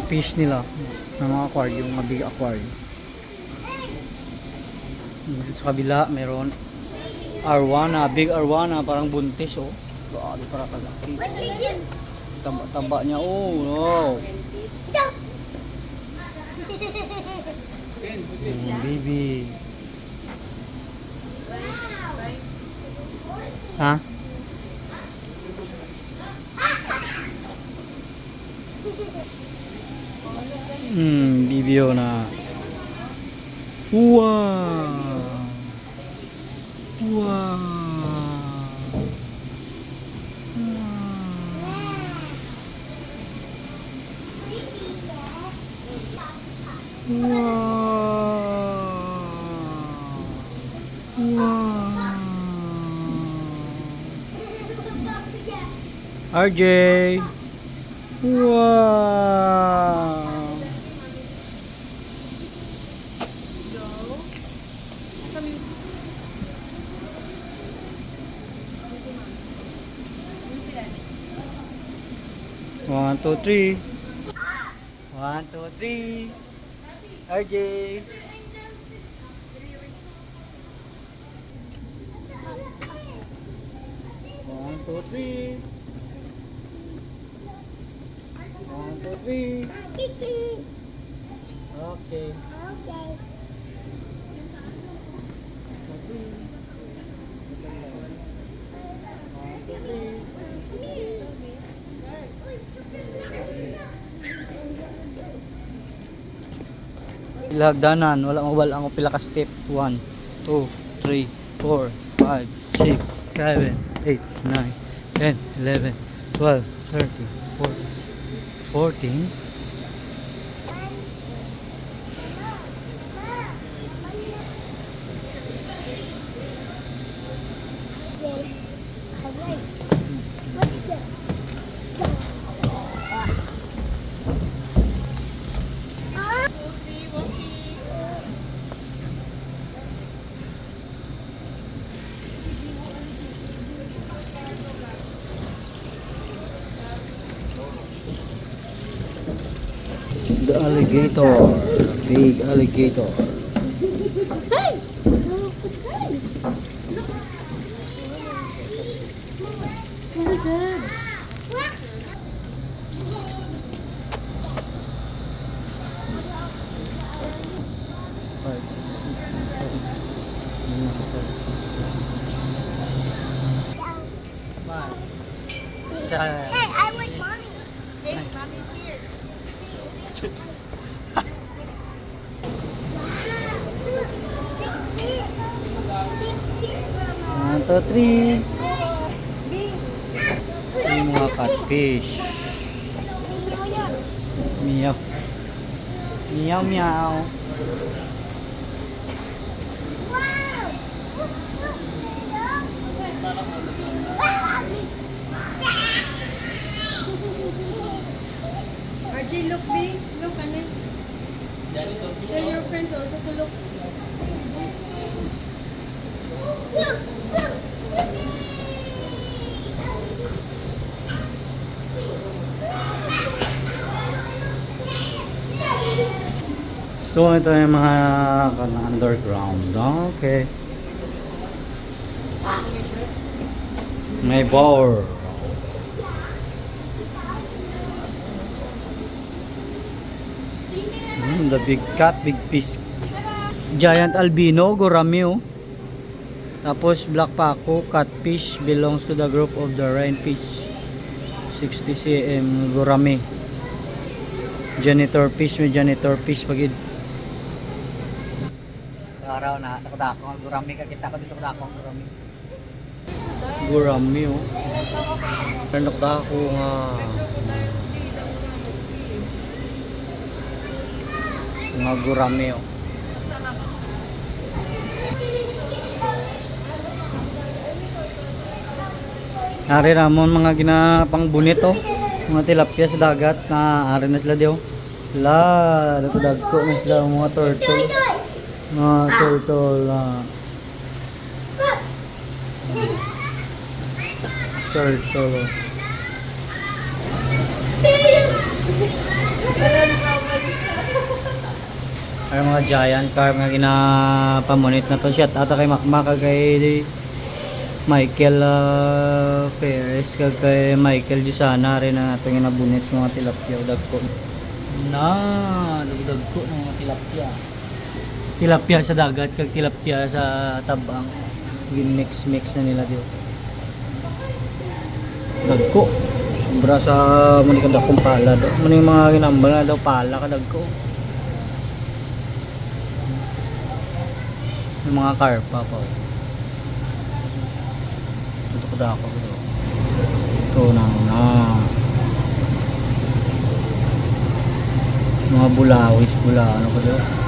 fish nila. Ng mga aquarium, mga big aquarium. Dito sa kabila, meron arwana, big arwana, parang buntis oh. Grabe para kalaki. Taba niya oh, no. Baby. Ha? Bibio na. Wow. Wow. RJ. Wow. One, two, three. 1, 2, 3. RJ. 1, 2, 3. 1, 2, 3. Okay. Ilagdanan, wala ang pila ka step. 1, 2, 3, 4, 5, 6, 7, 8, 9, 10, 11, 12, 13, 14, 14. The alligator, big alligator. Hey! Very good. Hey, I like mommy. Hey, mommy's here. One, two, three. Yung mga catfish. Meow. Meow, meow. RJ, look big. Look, ano? Tell your friends also to look. So ito yung mga underground. Okay. May boar. The big cat, big fish. Giant albino, gurami oh. Tapos black paco, catfish belongs to the group of the rainfish. 60 cm, gurami. Janitor fish, may janitor fish pagid. Sa araw na, nakadako ang gurami, kakita ko dito nakadako ang gurami. Gurami oh. Nakadako nga. Mga gurami oh. Ari ramon mga ginapang bunito, mga tilapia sa dagat na ari na sila dio. La, dagko na sila mga turtle. Mga turtle na. Turtle. Ay mga giant carp nga ginapamunit na to siya. Ata kay Makmak kay Michael Perez kay Michael Jusana rin na ato ginabunit mga tilapia udag ko. Na, dagdag ko ng mga tilapia. Tilapia sa dagat kag tilapia sa tabang. Gin-mix na nila dito. Dagko. Sobra sa muni kada kong pala do. Muni mga ginambal na daw pala kadag ko. Yung mga karpa pa. Ito ko dako ito. Ito na. Mga bulawis, ano ko daw.